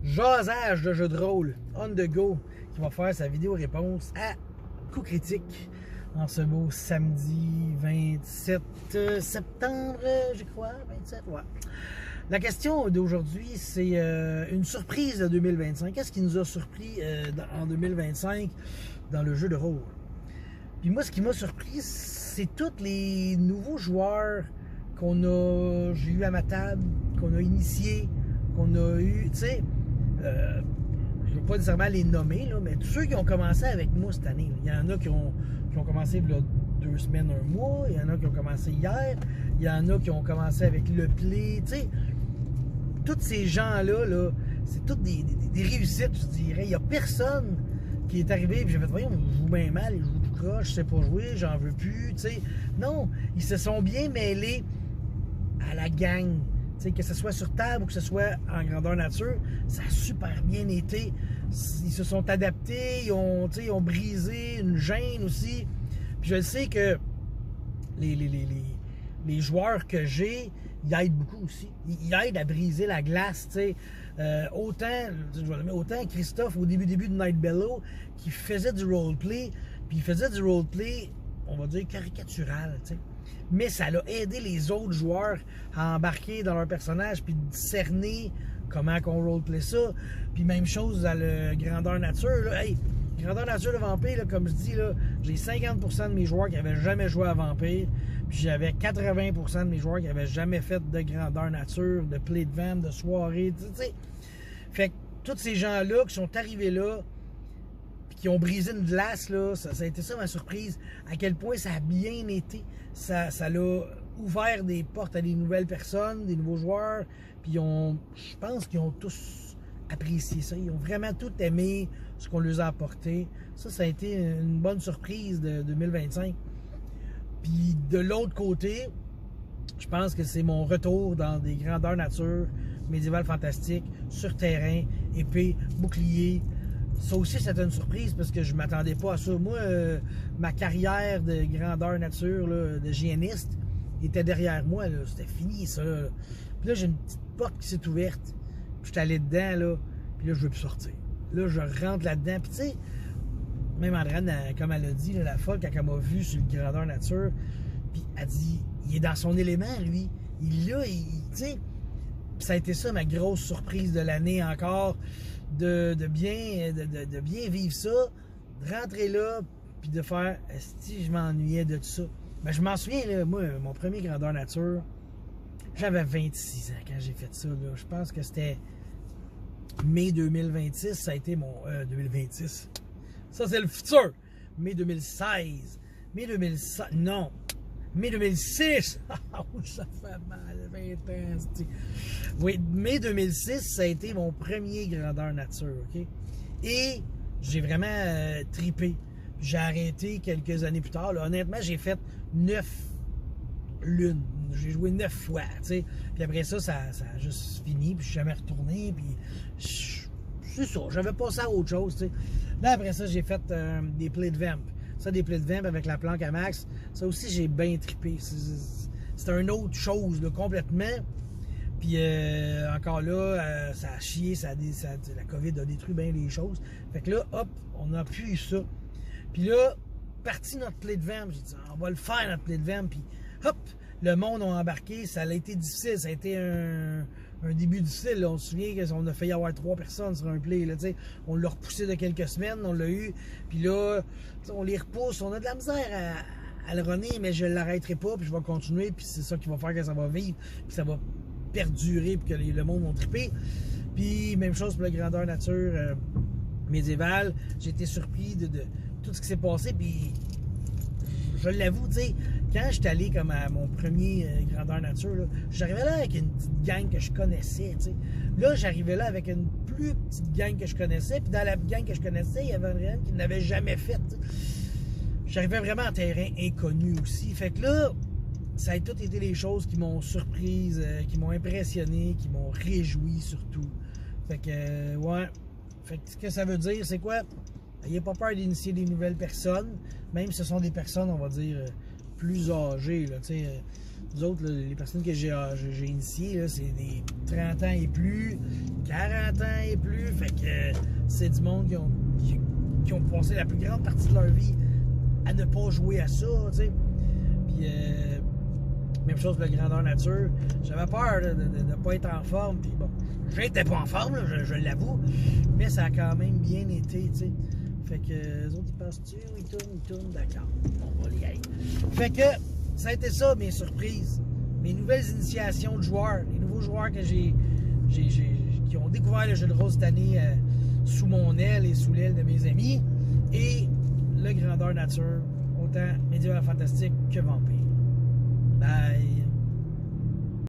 jasage de jeu de rôle on the go qui va faire sa vidéo réponse à Coup Critique en ce beau samedi 27 septembre, je crois, 27, ouais. La question d'aujourd'hui, c'est une surprise de 2025. Qu'est-ce qui nous a surpris en 2025 dans le jeu de rôle? Puis moi, ce qui m'a surpris, c'est tous les nouveaux joueurs j'ai eu à ma table, qu'on a initiés, qu'on a eu, tu sais, je ne veux pas nécessairement les nommer, là, mais tous ceux qui ont commencé avec moi cette année. Il y en a qui ont commencé il y a 2 semaines, 1 mois, il y en a qui ont commencé hier, il y en a qui ont commencé avec le play, tu sais. Tous ces gens-là, là, c'est toutes des réussites, je dirais. Il n'y a personne qui est arrivé et j'ai fait, voyons, je joue bien mal, je joue tout croche, je sais pas jouer, j'en veux plus, tu sais. Non, ils se sont bien mêlés à la gang. Tu sais, que ce soit sur table ou que ce soit en grandeur nature, ça a super bien été. Ils se sont adaptés, ils ont brisé une gêne aussi. Puis je sais que les joueurs que j'ai, ils aident beaucoup aussi. Ils aident à briser la glace, tu sais. Autant Christophe au début de Night Bellow qui faisait du roleplay, puis il faisait du roleplay, on va dire caricatural, tu sais. Mais ça l'a aidé les autres joueurs à embarquer dans leur personnage puis discerner comment qu'on roleplay ça. Puis même chose à le grandeur nature, là. Hey, grandeur nature de vampire, là, comme je dis, là, j'ai 50% de mes joueurs qui n'avaient jamais joué à vampire, puis j'avais 80% de mes joueurs qui n'avaient jamais fait de grandeur nature, de play de vamp, de soirée, tu sais. Fait que tous ces gens-là qui sont arrivés là, puis qui ont brisé une glace, là, ça a été ça ma surprise, à quel point ça a bien été. Ça l'a ouvert des portes à des nouvelles personnes, des nouveaux joueurs, puis je pense qu'ils ont tous apprécié ça. Ils ont vraiment tout aimé ce qu'on leur a apporté. Ça a été une bonne surprise de 2025. Puis de l'autre côté, je pense que c'est mon retour dans des grandeurs nature, médiéval fantastique, sur terrain, épée, bouclier. Ça aussi, c'était une surprise parce que je ne m'attendais pas à ça. Moi, ma carrière de grandeur nature, là, de hygiéniste, était derrière moi. C'était fini, ça. Là. Puis là, j'ai une petite porte qui s'est ouverte. Puis je suis allé dedans, là. Puis là, je veux plus sortir. Là, je rentre là-dedans. Puis tu sais, même Andréane, comme elle a dit, là, la folle, quand elle m'a vu sur le grandeur nature, puis elle dit, il est dans son élément, lui. Il est là, tu sais. Puis ça a été ça, ma grosse surprise de l'année encore. De bien vivre ça, de rentrer là, puis de faire si je m'ennuyais de tout ça. Ben, je m'en souviens, là, moi, mon premier grandeur nature, j'avais 26 ans quand j'ai fait ça. Là. Je pense que c'était mai 2026, ça a été mon 2026. Ça, c'est le futur. Mai 2016. Mai 2016. Non. Mai 2006. Ça fait mal, 20 ans. Oui, mai 2006, ça a été mon premier grandeur nature, OK? Et j'ai vraiment tripé. J'ai arrêté quelques années plus tard. Là. Honnêtement, j'ai fait 9 lunes. J'ai joué 9 fois, tu sais. Puis après ça, ça a juste fini, puis je suis jamais retourné, puis c'est ça, j'avais passé à autre chose, tu sais. Là, après ça, j'ai fait des plays de vamp. Ça, des plays de vamp avec la planque à max, ça aussi, j'ai bien trippé. C'est une autre chose, là, complètement. Puis encore là, ça a chié, la COVID a détruit bien les choses. Fait que là, hop, on a pu ça. Puis là, parti notre play de vamp, j'ai dit, on va le faire notre play de vamp, puis hop, le monde a embarqué, ça a été difficile, ça a été un début difficile. Là. On se souvient qu'on a failli avoir 3 personnes sur un play. Là, on l'a repoussé de quelques semaines, on l'a eu. Puis là, on les repousse. On a de la misère à le runner, mais je ne l'arrêterai pas. Puis je vais continuer. Puis c'est ça qui va faire que ça va vivre. Puis ça va perdurer. Puis que le monde va triper. Puis même chose pour la grandeur nature médiévale. J'ai été surpris de tout ce qui s'est passé. Puis je l'avoue, tu sais, quand j'étais allé comme à mon premier grandeur nature, j'arrivais là avec une petite gang que je connaissais, tu sais. Là, j'arrivais là avec une plus petite gang que je connaissais, puis dans la gang que je connaissais, il y avait un réel qui ne l'avait jamais fait. J'arrivais vraiment en terrain inconnu aussi. Fait que là, ça a tout été les choses qui m'ont surprise, qui m'ont impressionné, qui m'ont réjoui surtout. Fait que, ouais. Fait que ce que ça veut dire, c'est quoi? N'ayez pas peur d'initier des nouvelles personnes, même si ce sont des personnes, on va dire, plus âgées. Là, Nous autres, là, les personnes que j'ai initiées, là, c'est des 30 ans et plus, 40 ans et plus. Fait que c'est du monde qui ont passé la plus grande partie de leur vie à ne pas jouer à ça, tu sais. Puis, même chose pour le grandeur nature. J'avais peur là, de ne pas être en forme. Puis bon, j'étais pas en forme, là, je l'avoue. Mais ça a quand même bien été, tu sais. Fait que les autres, ils pensent-tu? Ils tournent, d'accord. On va les aller. Fait que ça a été ça, mes surprises. Mes nouvelles initiations de joueurs. Les nouveaux joueurs que qui ont découvert le jeu de rôle cette année sous mon aile et sous l'aile de mes amis. Et le grandeur nature, autant médiéval fantastique que vampire. Bye!